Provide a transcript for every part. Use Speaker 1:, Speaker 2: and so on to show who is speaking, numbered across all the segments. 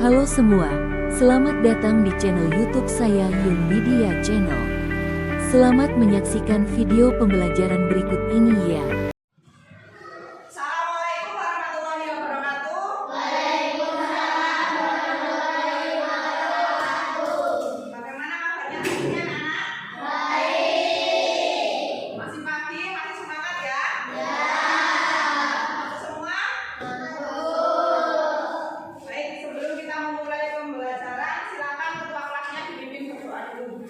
Speaker 1: Halo semua, selamat datang di channel YouTube saya Yung Media Channel. Selamat menyaksikan video pembelajaran berikut ini ya.
Speaker 2: Assalamualaikum warahmatullahi wabarakatuh. Bagaimana kabarnya hari ini anak? Baik. Masih pagi, masih semangat ya? Ya. Semua? Baik, sebelum kita memulai pembelajaran, silakan ketua kelasnya dipimpin berdoa dulu.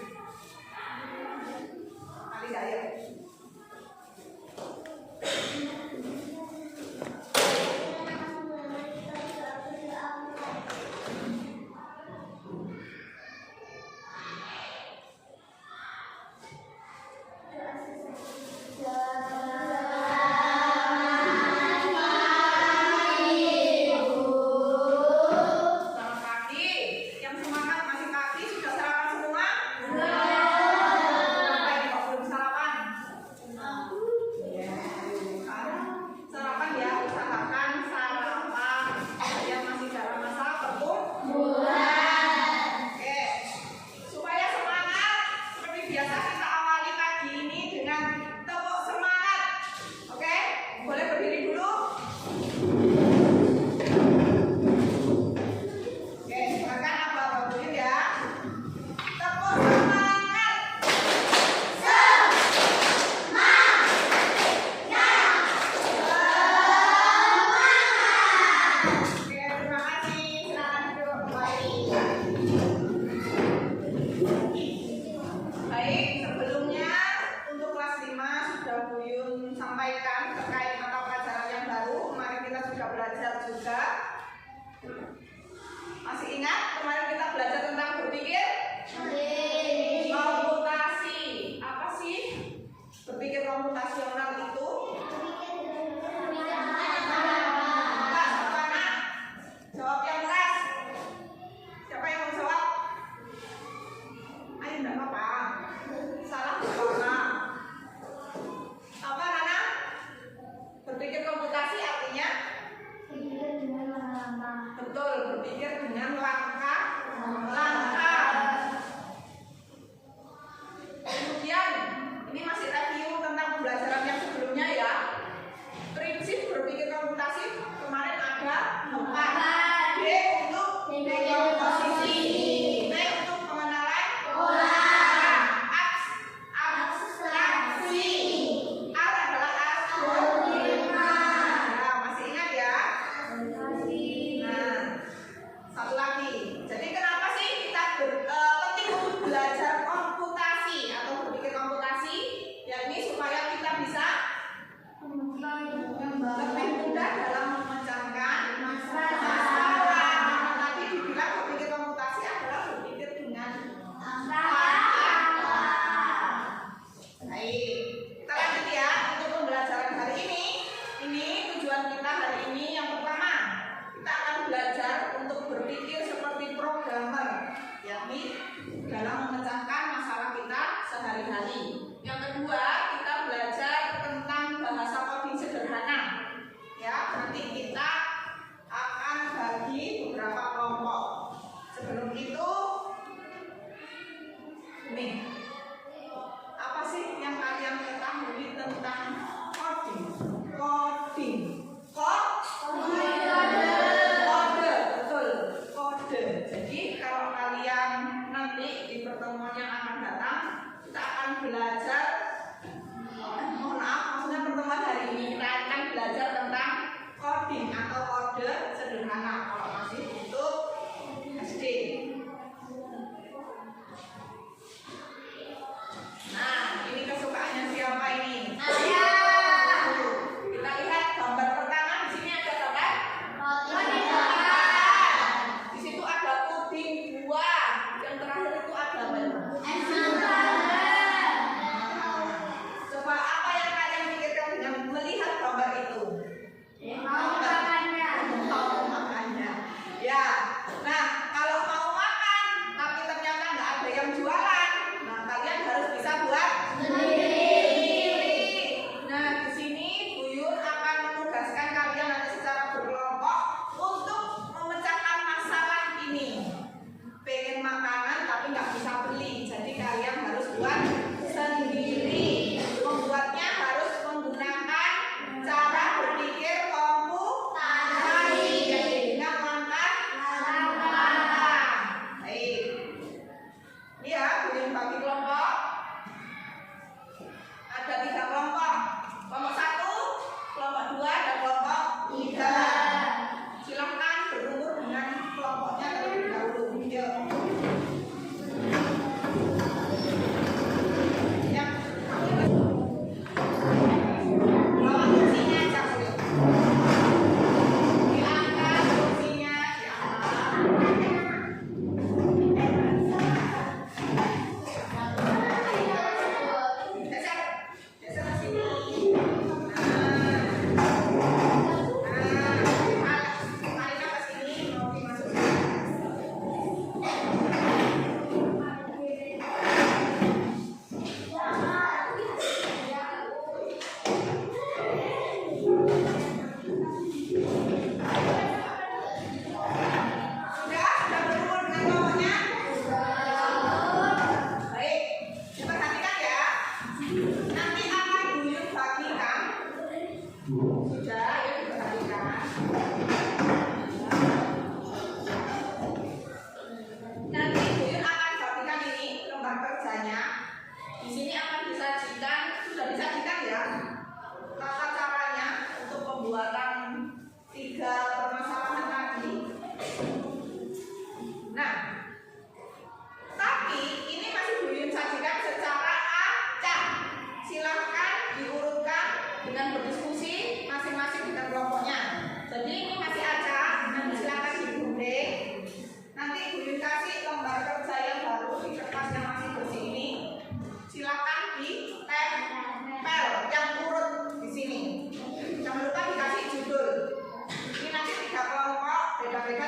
Speaker 2: Kali saya. Selamat pagi. Yang semangat masih pagi sudah sarapan semua? Apa ini kok belum sarapan? Sarapan ya, usahakan sarapan. Yang masih dalam masa pertumbuhan. Oke. Supaya semangat, seperti biasa kita awali pagi ini dengan tepuk semangat. Oke? Boleh berdiri dulu? Oke, silakan Abah berdiri ya. Tepuk semangat. Oke, terima kasih. Silakan duduk kembali. Baik, sebelumnya untuk kelas 5 sudah Bu Yun sampaikan terkait mata pelajaran yang baru. Kemarin kita sudah belajar juga. Masih ingat kemarin kita belajar tentang berpikir? Komputasi. Apa sih berpikir komputasional itu? Keras, apa nak? Jawab yang keras. Siapa yang mau jawab? Ayo, enggak apa-apa. Salah apa? Apa Nana? Berpikir komputasi artinya? Betul, berpikir dengan langkah-langkah. Kemudian, ini masih review tentang pembelajaran yang sebelumnya ya. Prinsip berpikir komputasi kemarin ada 4. D untuk dekomposisi, P untuk pengenalan pola, abstraksi, R adalah algoritma. Nah, masih ingat ya? Nah, satu lagi. Jadi kenapa sih kita penting untuk belajar komputasi atau berpikir komputasi? Yakni supaya kita bisa lebih mudah dalam memecahkan masalah. Tadi dibilang berpikir komputasi adalah berpikir dengan angka. Baik, kita lanjut ya untuk pembelajaran hari ini. Ini tujuan kita hari ini yang pertama, kita akan belajar untuk berpikir seperti programmer, yakni dalam memecahkan masalah kita sehari-hari. Yang kedua, kita belajar tentang bahasa coding sederhana. Ya, nanti kita akan bagi beberapa kelompok. Sebelum itu, nih, apa sih yang kalian ketahui tentang coding? Kode, betul, kode. Jadi kalau kalian nanti di pertemuan yang akan datang, kita akan belajar. Mohon maaf, maksudnya pertemuan hari ini kita akan belajar tentang coding atau kode sederhana. Kalau masih untuk SD.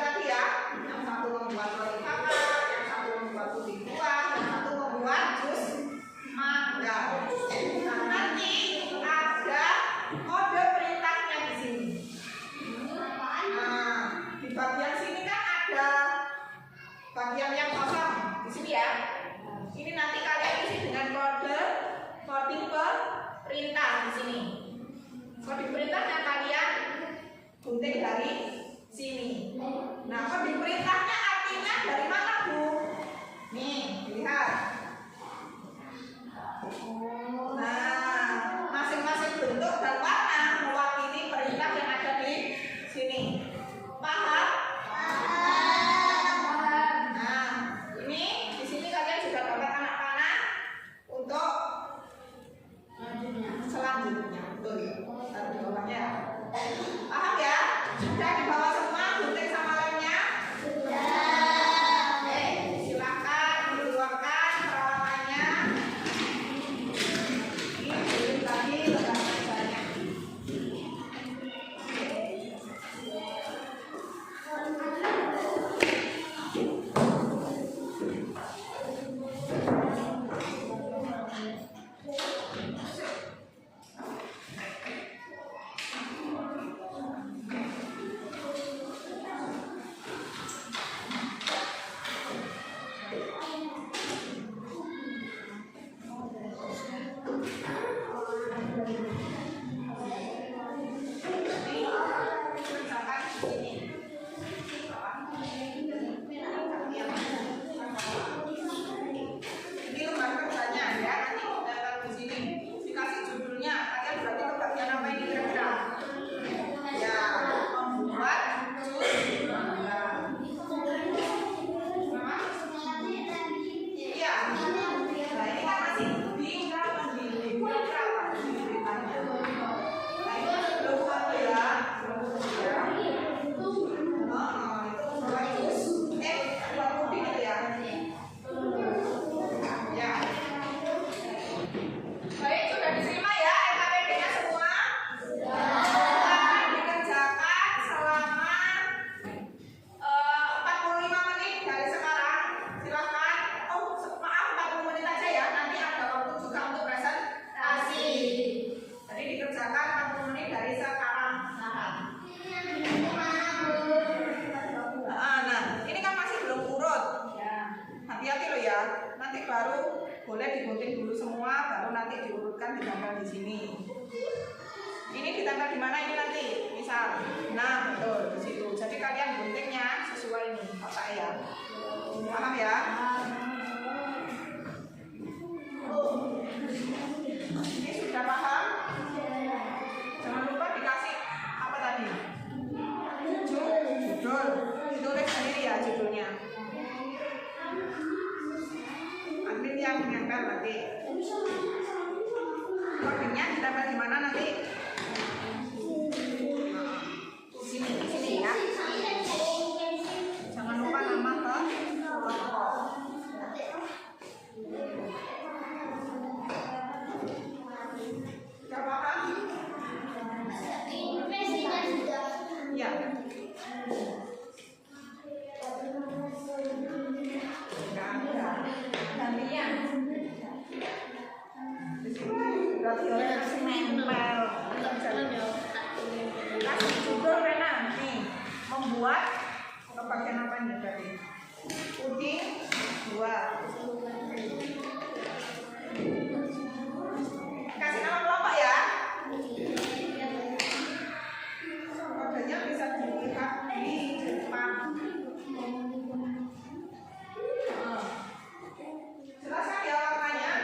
Speaker 2: tadi ya. Yang satu membuat roti bakar, yang satu membuat puding buah, yang satu membuat jus mangga. Nah, nanti ada kode perintahnya di sini. Nah, di bagian sini kan ada bagian yang kosong di sini ya. Ini nanti kalian isi dengan kode coding perintah di sini. Kode perintahnya kalian gunting dari sini. Nah, kode perintahnya artinya dari mana, Bu? Nih, lihat. Nah, masing-masing bentuk dan warna mewakili perintah yang ada di sini. Paham? Nah, ini di sini kalian sudah dapat anak panah untuk selanjutnya. Betul ya? Taruh di bawahnya. Paham ya? Sudah di bawah semua gunting sama lemnya? Sudah. Silakan dikeluarkan peralatannya. Ini tulis lagi lembar bacanya. Ini lembar kerjanya ya, nanti kita taruh di sini. Dikasih judulnya, kalian berarti ke bagian apa ini kira-kira? Ya, membuat jus mangga. Iya. Nah, ini kan masih tinggal memilih berapa ceritanya. Nah, ini belum satu ya, belum satu ya. Itu membuat jus, buat puding itu ya. Ya. Baik, sudah diterima ya LKPD-nya semua? Akan dikerjakan selama 45 menit dari sekarang. Silakan. Oh, maaf 40 menit aja ya. Nanti ada waktu juga untuk presentasi. Jadi dikerjakan 40 menit dari sekarang. Nah, ini kan masih belum urut. Hati-hati loh ya. Nanti baru boleh digunting dulu semua, baru nanti diurutkan ditempel di sini. Ini ditempel di mana ini nanti? Misal, nah betul di situ. Jadi kalian guntingnya sesuai ini kotak ya. Paham ya? Ini sudah paham? Jangan lupa dikasih apa tadi? Judul. Ditulis sendiri ya judulnya. Admin yang menempel nanti. Codingnya ditempel di mana nanti? Di sini ya. Jangan lupa nama kelompok. Sudah paham? Ya. Gantian. Berarti orang kasih nempel. Kasih judul Rena nih. Membuat ke bagian apa nih tadi? Puding buah. Kasih nama kelompok ya. Kodenya bisa dilihat di depan. Jelas kan ya warnanya?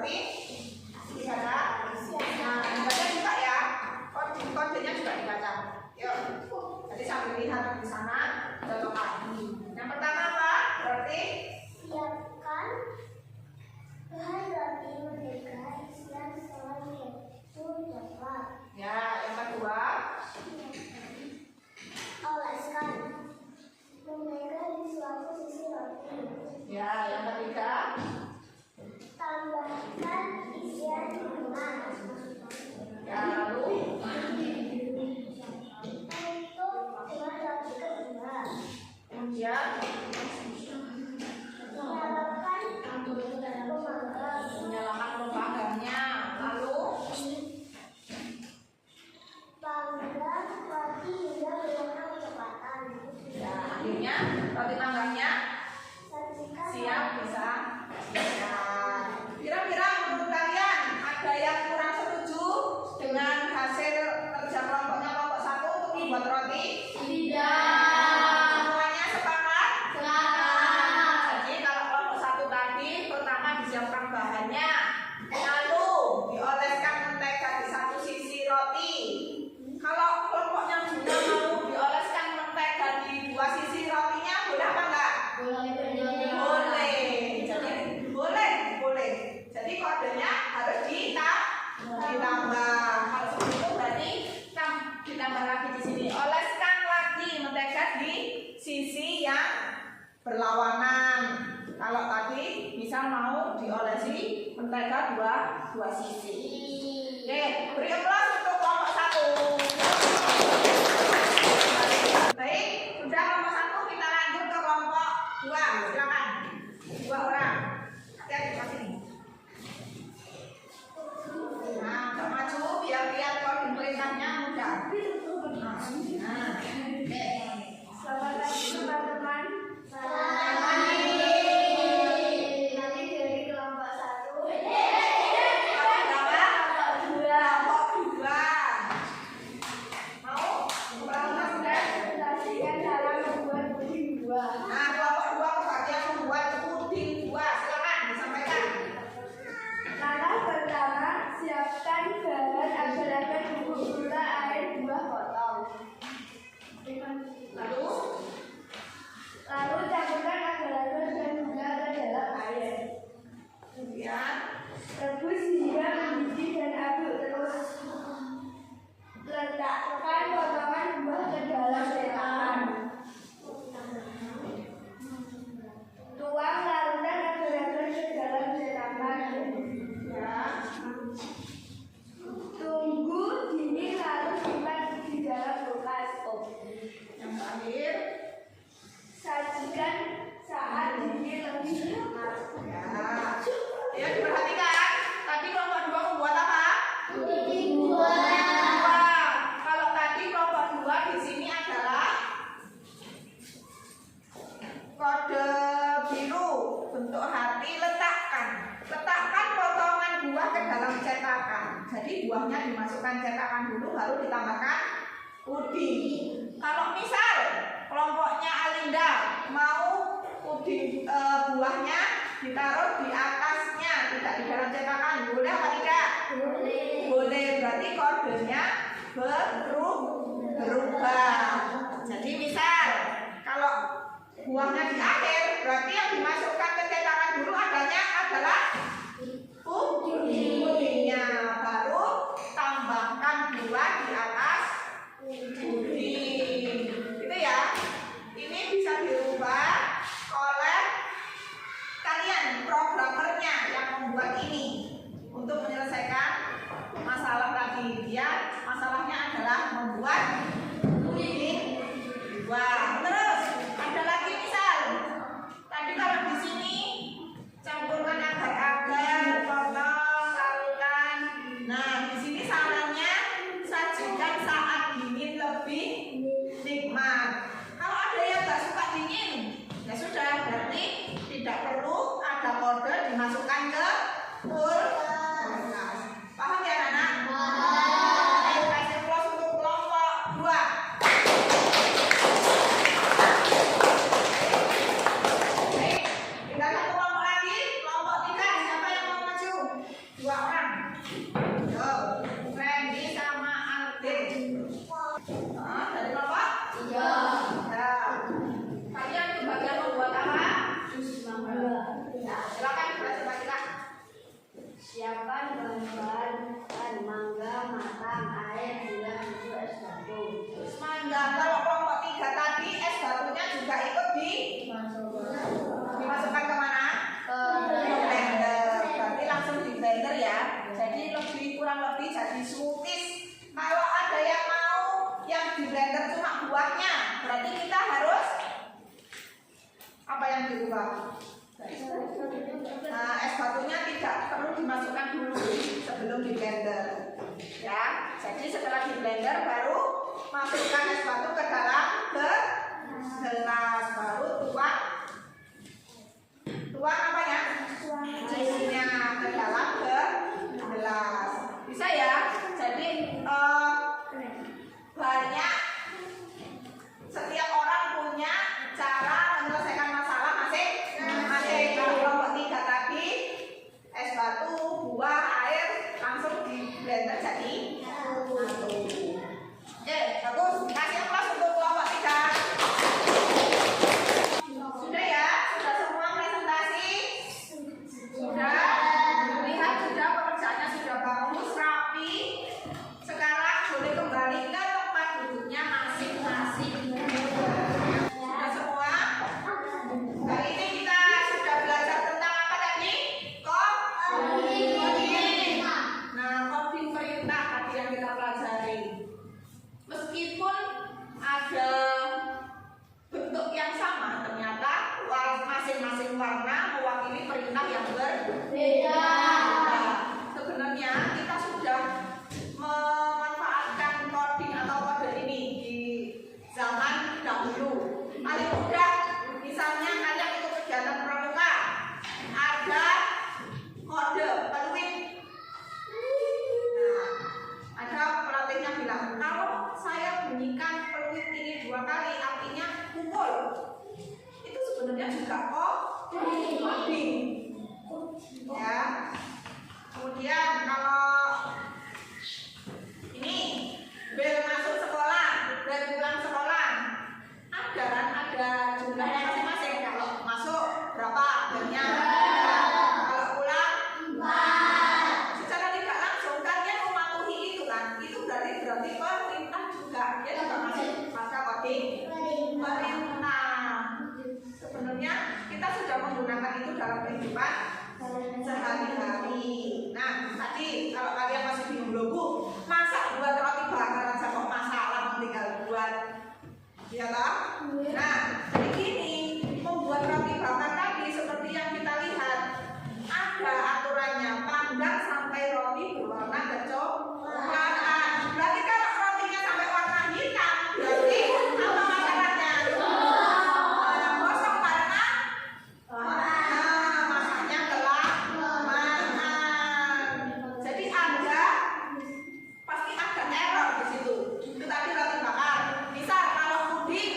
Speaker 2: berarti dibaca. Nah, dibaca juga ya. Kodenya juga dibaca. Yuk. Jadi sambil lihat di sana, contohkan. Yang pertama apa? Berarti
Speaker 3: siapkan bahan roti merdeka isian selai keju coklat.
Speaker 2: ya, yang kedua
Speaker 3: Oleskan mentega di suatu sisi roti.
Speaker 2: ya, yang ketiga
Speaker 3: Tambahkan isian gula.
Speaker 2: ya, lalu
Speaker 3: Tutup dengan roti kedua.
Speaker 2: kemudian
Speaker 3: Nyalakan pemanggang.
Speaker 2: menyalakan pemanggangnya, lalu
Speaker 3: Panggang roti hingga berwarna kecoklatan.
Speaker 2: ya, akhirnya roti panggangnya
Speaker 3: Sajikan
Speaker 2: siap bisa dimakan. Kira-kira menurut kalian ada yang kurang setuju dengan hasil kerja kelompoknya kelompok 1 untuk membuat roti? Semuanya sepakat? Jadi kalau kelompok 1 tadi pertama disiapkan bahannya, lalu dioleskan mentega di satu sisi roti. Kalau kelompoknya juga mau dioleskan mentega di dua sisi rotinya, boleh apa enggak? Boleh. Jadi boleh. Jadi kodenya harus ditambah. Kalau seperti itu berarti ditambah lagi di sini. Oleskan lagi mentega di sisi yang berlawanan. Kalau tadi misal mau diolesi mentega dua sisi. Oke, beri aplaus untuk kelompok 1. Baik, sudah kelompok 1, kita lanjut ke kelompok 2. Silakan. 2 orang. Hati-hati di sini. Nah, agak maju biar lihat koordinat perintahnya mudah. Nah, oke.
Speaker 3: Selamat pagi teman-teman.
Speaker 2: Selamat pagi.
Speaker 3: Nanti dari kelompok 1.
Speaker 2: Kelompok berapa? Kelompok 2. Mau? Kelompok sudah?
Speaker 3: Saksikan cara membuat puding buah.
Speaker 2: Nah, kelompok 2 kebagian membuat puding buah. Silakan disampaikan.
Speaker 3: Langkah pertama, siapkan bahan agar-agar bubuk gula, air, buah potong.
Speaker 2: Lalu
Speaker 3: Campurkan agar-agar dan gula ke dalam air.
Speaker 2: kemudian
Speaker 3: Rebus hingga mendidih dan aduk terus. Letakkan potongan buah ke dalam cetakan. Tuang larutan agar-agar ke dalam cetakan.
Speaker 2: ya,
Speaker 3: Tunggu dingin lalu simpan di dalam kulkas.
Speaker 2: yang terakhir
Speaker 3: Sajikan saat dingin lebih hangat.
Speaker 2: ya, diperhatikan. Tadi kelompok 2 membuat apa?
Speaker 3: Puding
Speaker 2: Buah. Kalau tadi kelompok 2 di sini adalah kode biru bentuk hati, letakkan potongan buah ke dalam cetakan. Jadi buahnya dimasukkan cetakan dulu, baru ditambahkan puding. Kalau misal kelompoknya Alinda mau puding buahnya ditaruh di atasnya, tidak di dalam cetakan, boleh apa tidak? Boleh, berarti kodenya berubah. Jadi misal kalau buahnya di akhir, berarti yang dimasukkan ke cetakan dulu adalah pudingnya, baru tambahkan buah di atas puding. Gitu ya. Ini bisa dirubah oleh kalian, programmernya yang membuat ini untuk menyelesaikan masalah tadi. Dia masalahnya adalah membuat puding buah. Terus ada lagi misal tadi kalau di sini campurkan agar-agar, potong, larutan. Nah, di sini sarannya sajikan saat dingin lebih nikmat. Kalau ada yang nggak suka dingin, ya sudah, berarti tidak perlu ada kode dimasukkan ke kulkas. Paham ya anak? Ayo kasih plus untuk kelompok 2. Baik, tinggal satu kelompok lagi, kelompok 3. Siapa yang mau maju? dirubah. Nah, es batunya tidak perlu dimasukkan dulu sebelum di blender. Ya, jadi setelah di blender baru masukkan es batu ke dalam gelas, baru tuang apa ya? Isinya ke dalam gelas. Bisa ya? Jadi banyak, setiap orang punya cara menyelesaikan masalah masing-masing. Kalau kelompok 3 tadi es batu, buah, air langsung di blender jadi satu. Oke, bagus. Kasih aplaus untuk kelompok 3. Sudah ya? Sudah semua presentasi? Sudah. Lihat sudah pekerjaannya sudah bagus, rapi. Sekarang boleh kembali ke tempat duduknya masing-masing. Sudah semua? Kali ini kita sudah belajar tentang apa tadi? Coding. Nah, coding perintah tadi yang kita pelajari. Meskipun ada bentuk yang sama, ternyata masing-masing warna mewakili perintah yang berbeda. Nah, sebenarnya kita sudah memanfaatkan coding atau kode ini di zaman dahulu. Paling mudah, misalnya kalian ikut kegiatan pramuka, ada kode peluit. Nah, ada pelatihnya bilang, kalau saya bunyikan peluit ini 2 kali, artinya pukul. Itu sebenarnya juga coding. Ya. Kemudian kalau ini bel masuk sekolah, bel pulang sekolah, ada jumlahnya masing-masing. Kalau masuk berapa belnya? Kalau pulang 4. Secara tidak langsung kalian mematuhi itu kan? Itu berarti perintah juga. Dia juga masuk pada coding perintah. Sebenarnya kita sudah menggunakan itu dalam kehidupan sehari-hari. Nah, tadi kalau kalian masih bingung loh Bu, masak buat roti bakar aja kok masalah, tinggal buat, ya toh? Nah, jadi gini, membuat roti bakar tadi seperti yang kita lihat, ada aturannya, panggang sampai roti berwarna kecoklatan. Berarti kalau rotinya sampai warna hitam, berarti apa masalahnya? Kosong karena masaknya kelamaan. Jadi pasti ada error di situ. Itu tadi roti bakar. Misal kalau puding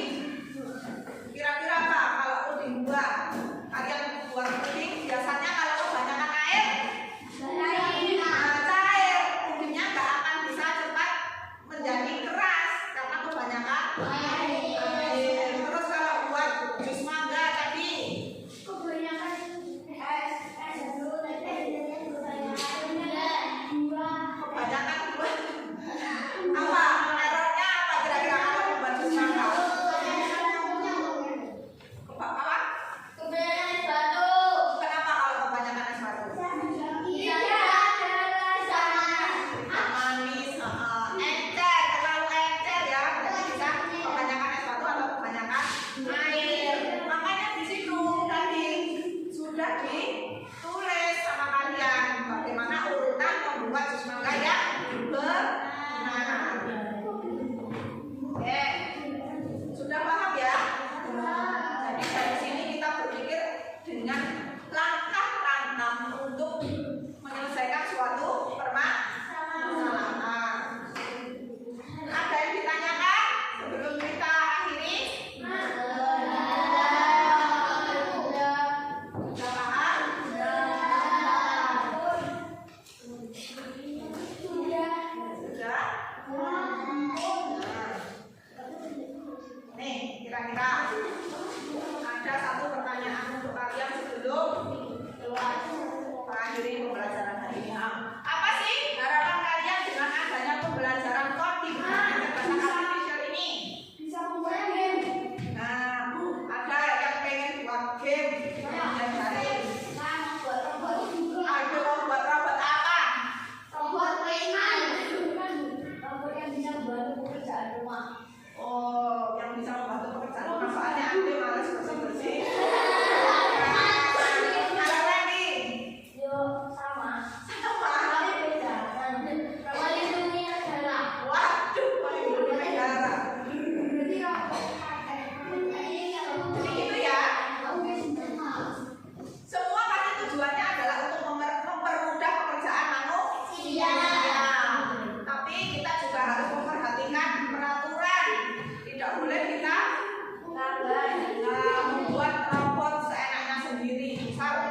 Speaker 2: membuat robot seenaknya sendiri, misal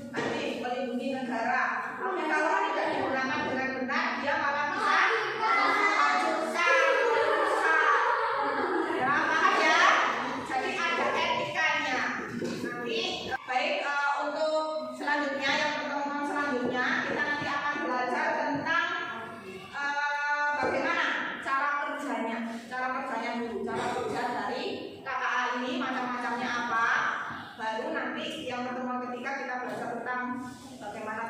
Speaker 2: nanti melindungi negara. Tapi kalau tidak digunakan dengan benar, dia malah bisa menghancurkan, merusak. Ya, makanya jadi ada etikanya. Nanti baik untuk selanjutnya, yang pertemuan selanjutnya kita nanti akan belajar tentang bagaimana cara kerjanya dulu, cara kerja dari KKA ini macam-macamnya apa. Baru nanti yang pertemuan ketiga kita belajar tentang bagaimana